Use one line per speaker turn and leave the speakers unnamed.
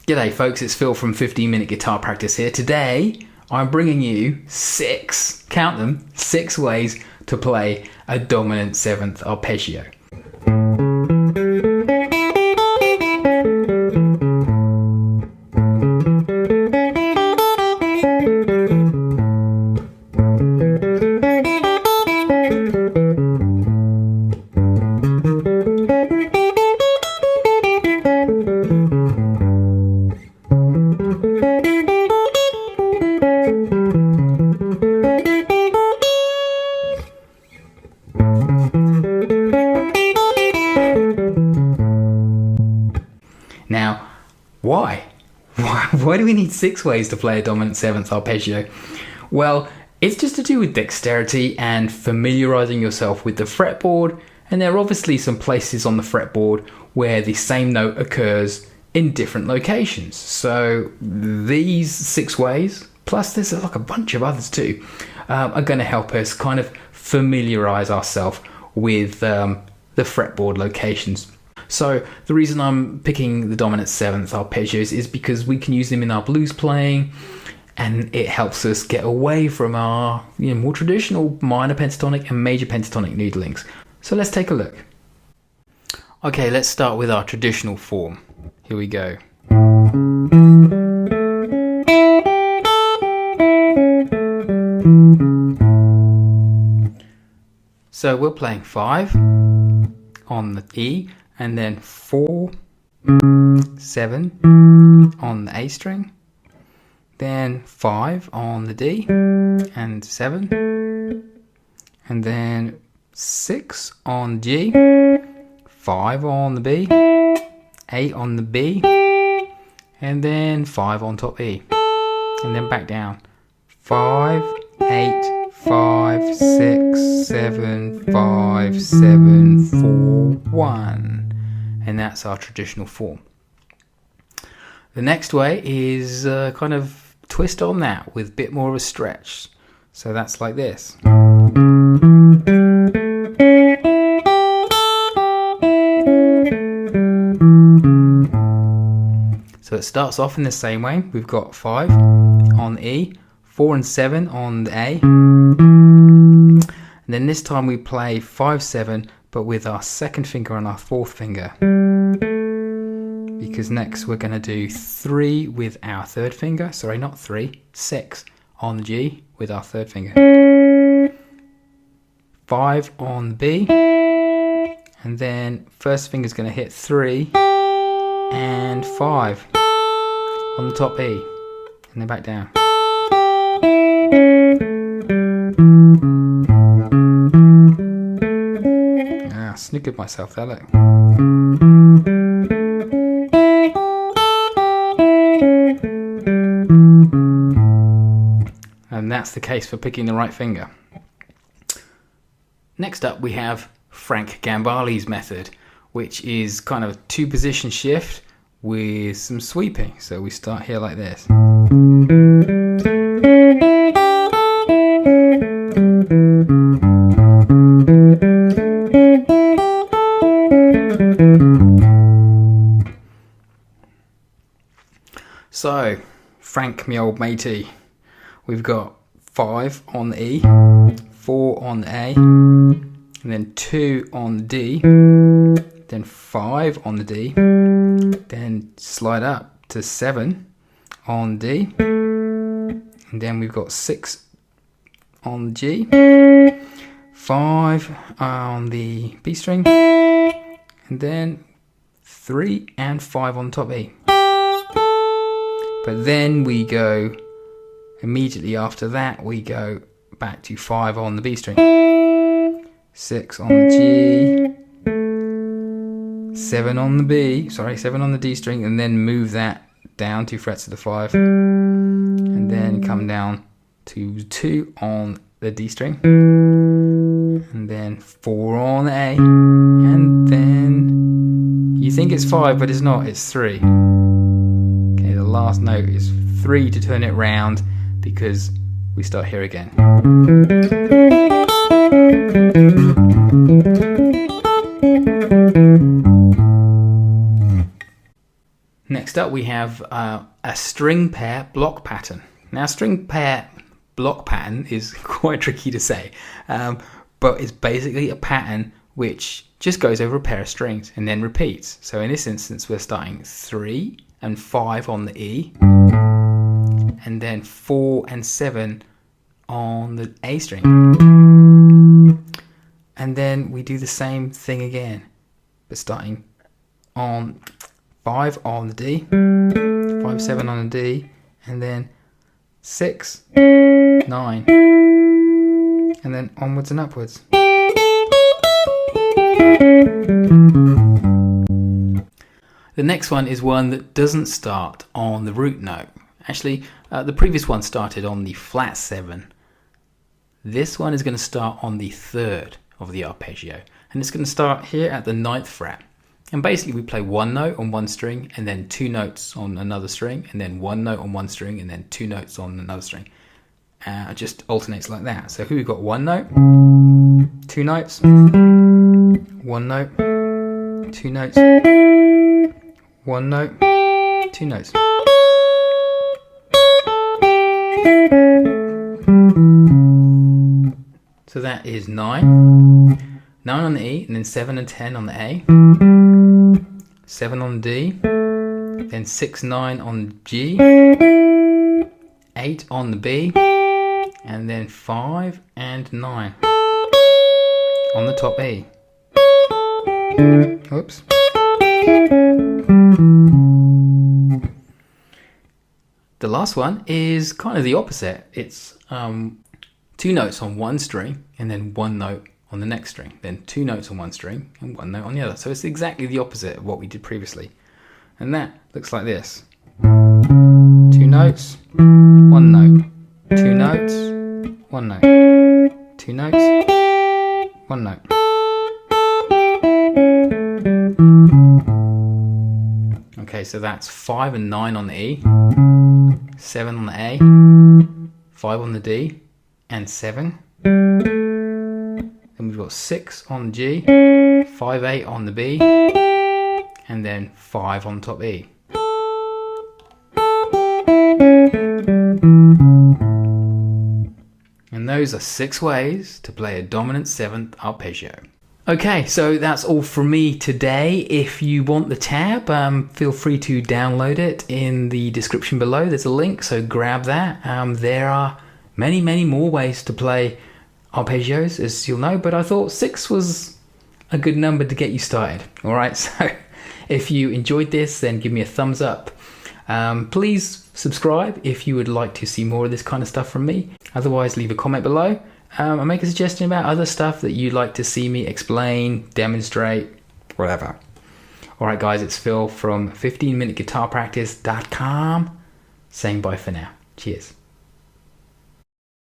G'day folks, it's Phil from 15 Minute Guitar Practice here. Today I'm bringing you 6, count them, 6 ways to play a dominant 7th arpeggio. Now, why? Why do we need 6 ways to play a dominant 7th arpeggio? Well, it's just to do with dexterity and familiarizing yourself with the fretboard, and there are obviously some places on the fretboard where the same note occurs in different locations. So these 6 ways, plus there's like a bunch of others too, are going to help us kind of familiarize ourselves with the fretboard locations. So the reason I'm picking the dominant 7th arpeggios is because we can use them in our blues playing, and it helps us get away from our more traditional minor pentatonic and major pentatonic noodlings. So let's take a look. Okay, let's start with our traditional form. Here we go. So we're playing 5 on the E, and then 4, 7 on the A string, then 5 on the D, and 7, and then 6 on G, 5 on the B, 8 on the B, and then 5 on top E, and then back down. 5, 8, 5, 6, 7, 5, 7, 4, 1. And that's our traditional form. The next way is kind of twist on that with a bit more of a stretch. So that's like this. So it starts off in the same way. We've got 5 on E, 4 and 7 on the A. And then this time we play 5, 7, but with our 2nd finger and our 4th finger. Because next we're going to do 3 with our 3rd finger. Sorry, not 3, 6 on the G with our 3rd finger. 5 on the B. And then 1st finger is going to hit 3 and 5 on the top E. And then back down. Snookered myself there, look. And that's the case for picking the right finger. Next up we have Frank Gambbali's method, which is kind of a 2-position shift with some sweeping. So we start here like this. So, Frank, me old matey, we've got 5 on the E, 4 on the A, and then 2 on the D, then 5 on the D, then slide up to 7 on D, and then we've got 6 on the G, 5 on the B string, and then 3 and 5 on top E. But then we go, immediately after that, we go back to 5 on the B string, 6 on the G, 7 on the B, 7 on the D string, and then move that down 2 frets of the 5, and then come down to 2 on the D string, and then 4 on the A, and then you think it's 5, but it's not, it's 3. Okay, the last note is 3 to turn it round, because we start here again. Next Next up we have a string pair block pattern. Now string pair block pattern is quite tricky to say, but it's basically a pattern which just goes over a pair of strings and then repeats. So in this instance we're starting 3 and 5 on the E, and then 4 and 7 on the A string. And then we do the same thing again, but starting on 5 on the D, 5, 7 on the D, and then 6, 9, and then onwards and upwards. The next one is one that doesn't start on the root note. Actually, the previous one started on the flat 7. This one is going to start on the 3rd of the arpeggio, and it's going to start here at the 9th fret. And basically we play one note on one string and then 2 notes on another string, and then 1 note on one string and then 2 notes on another string. It just alternates like that. So here we've got 1 note, 2 notes, 1 note, 2 notes, 1 note, 2 notes. So that is 9 on the E, and then 7 and 10 on the A, 7 on the D, then 6, 9 on the G, 8 on the B, and then 5 and 9 on the top E. Oops. The last one is kind of the opposite. It's 2 notes on one string and then 1 note on the next string, then 2 notes on one string and 1 note on the other. So it's exactly the opposite of what we did previously. And that looks like this. 2 notes, 1 note, 2 notes, 1 note, 2 notes, 1 note. Okay, so that's 5 and 9 on the E, 7 on the A, 5 on the D, and 7. Then we've got 6 on the G, 5, 8 on the B, and then 5 on top E. And those are 6 ways to play a dominant 7th arpeggio. Okay, so that's all from me today. If you want the tab, feel free to download it in the description below. There's a link, so grab that. There are many, many more ways to play arpeggios, as you'll know, but I thought 6 was a good number to get you started. All right, so if you enjoyed this, then give me a thumbs up. Please subscribe if you would like to see more of this kind of stuff from me. Otherwise, leave a comment below. I'll make a suggestion about other stuff that you'd like to see me explain, demonstrate, whatever. Alright guys, it's Phil from 15minuteguitarpractice.com saying bye for now. Cheers.